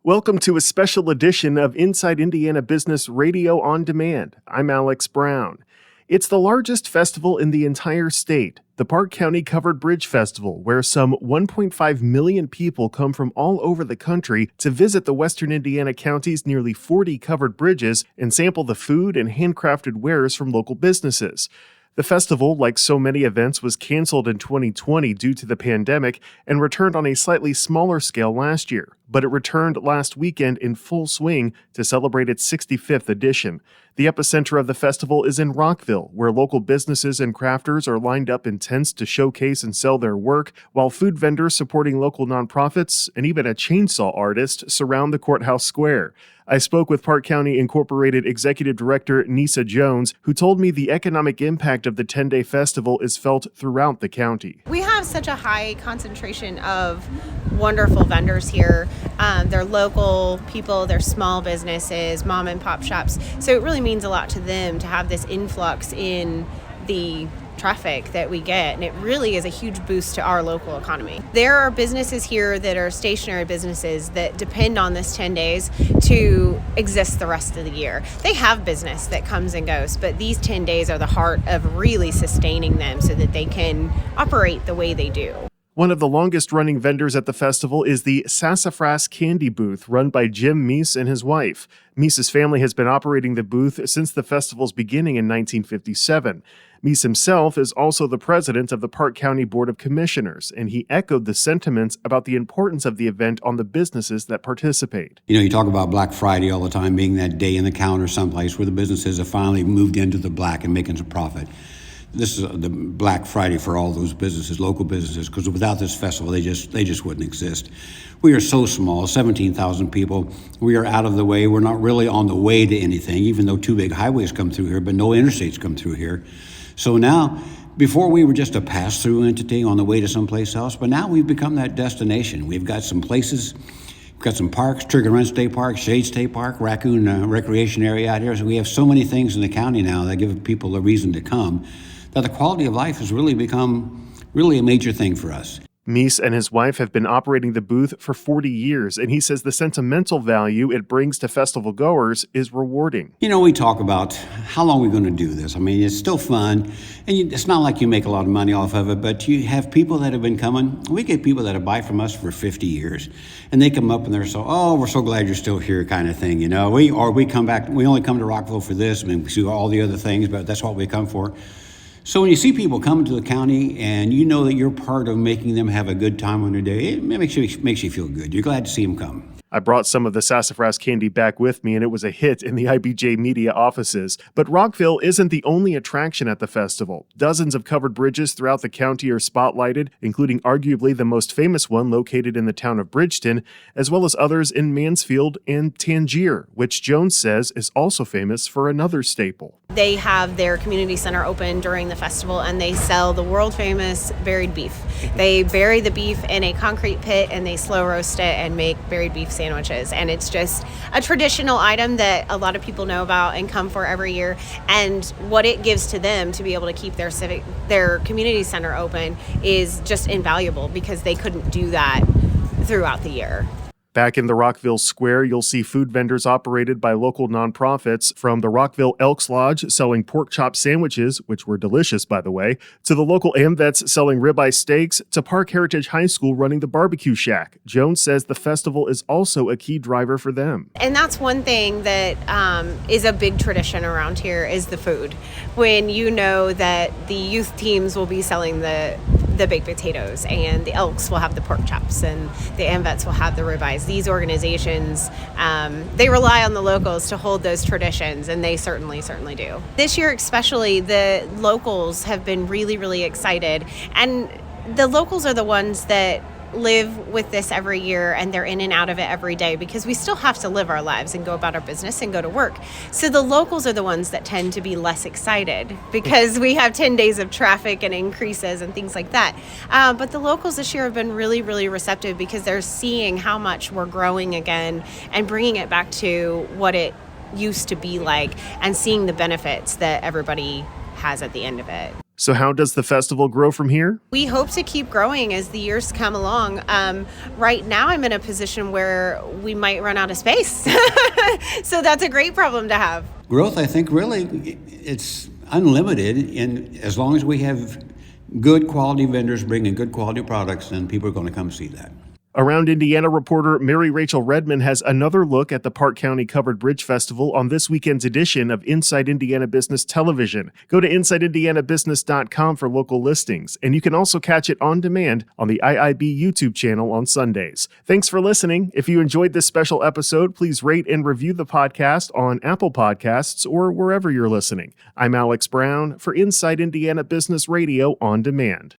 Welcome to a special edition of Inside Indiana Business Radio on Demand. I'm Alex Brown. It's the largest festival in the entire state, the Parke County Covered Bridge Festival, where some 1.5 million people come from all over the country to visit the western Indiana county's nearly 40 covered bridges and sample the food and handcrafted wares from local businesses. The festival, like so many events, was canceled in 2020 due to the pandemic and returned on a slightly smaller scale last year, but it returned last weekend in full swing to celebrate its 65th edition. The epicenter of the festival is in Rockville, where local businesses and crafters are lined up in tents to showcase and sell their work, while food vendors supporting local nonprofits and even a chainsaw artist surround the courthouse square. I spoke with Parke County Incorporated Executive Director Nisa Jones, who told me the economic impact of the 10-day festival is felt throughout the county. We have such a high concentration of wonderful vendors here. They're local people, they're small businesses, mom and pop shops. So it really means a lot to them to have this influx in the traffic that we get, and it really is a huge boost to our local economy. There are businesses here that are stationary businesses that depend on this 10 days to exist the rest of the year. They have business that comes and goes, but these 10 days are the heart of really sustaining them so that they can operate the way they do. One of the longest-running vendors at the festival is the Sassafras Candy Booth, run by Jim Meese and his wife. Meese's family has been operating the booth since the festival's beginning in 1957. Meese himself is also the president of the Parke County Board of Commissioners, and he echoed the sentiments about the importance of the event on the businesses that participate. You talk about Black Friday all the time being that day in the counter someplace where the businesses have finally moved into the black and making some profit. This is the Black Friday for all those businesses, local businesses, because without this festival, they just wouldn't exist. We are so small, 17,000 people. We are out of the way. We're not really on the way to anything, even though two big highways come through here, but no interstates come through here. So now, before we were just a pass-through entity on the way to someplace else, but now we've become that destination. We've got some places. We've got some parks, Trigger Run State Park, Shade State Park, Raccoon Recreation Area out here. So we have so many things in the county now that give people a reason to come, that the quality of life has really become a major thing for us. Meese and his wife have been operating the booth for 40 years, and he says the sentimental value it brings to festival goers is rewarding. We talk about how long we're going to do this. I mean, it's still fun, and it's not like you make a lot of money off of it, but you have people that have been coming. We get people that have bought from us for 50 years, and they come up and they're we're so glad you're still here kind of thing, we come back, we only come to Rockville for this, I mean, we do all the other things, but that's what we come for. So when you see people coming to the county and you know that you're part of making them have a good time on their day, it makes you feel good. You're glad to see them come. I brought some of the sassafras candy back with me, and it was a hit in the IBJ media offices. But Rockville isn't the only attraction at the festival. Dozens of covered bridges throughout the county are spotlighted, including arguably the most famous one located in the town of Bridgeton, as well as others in Mansfield and Tangier, which Jones says is also famous for another staple. They have their community center open during the festival, and they sell the world-famous buried beef. They bury the beef in a concrete pit, and they slow roast it and make buried beef sandwiches. And it's just a traditional item that a lot of people know about and come for every year. And what it gives to them to be able to keep their community center open is just invaluable, because they couldn't do that throughout the year. Back in the Rockville Square, you'll see food vendors operated by local nonprofits, from the Rockville Elks Lodge selling pork chop sandwiches, which were delicious, by the way, to the local AmVets selling ribeye steaks, to Parke Heritage High School running the barbecue shack. Jones says the festival is also a key driver for them. And that's one thing that is a big tradition around here, is the food. When you know that the youth teams will be selling the baked potatoes, and the Elks will have the pork chops, and the AmVets will have the ribeyes. These organizations, they rely on the locals to hold those traditions, and they certainly do. This year especially, the locals have been really, really excited, and the locals are the ones that live with this every year, and they're in and out of it every day, because we still have to live our lives and go about our business and go to work. So the locals are the ones that tend to be less excited, because we have 10 days of traffic and increases and things like that. But the locals this year have been really, really receptive, because they're seeing how much we're growing again and bringing it back to what it used to be like, and seeing the benefits that everybody has at the end of it. So how does the festival grow from here? We hope to keep growing as the years come along. Right now, I'm in a position where we might run out of space. So that's a great problem to have. Growth, I think, really, it's unlimited, and as long as we have good quality vendors bringing good quality products, then people are going to come see that. Around Indiana reporter Mary Rachel Redmond has another look at the Parke County Covered Bridge Festival on this weekend's edition of Inside Indiana Business Television. Go to InsideIndianaBusiness.com for local listings, and you can also catch it on demand on the IIB YouTube channel on Sundays. Thanks for listening. If you enjoyed this special episode, please rate and review the podcast on Apple Podcasts or wherever you're listening. I'm Alex Brown for Inside Indiana Business Radio on Demand.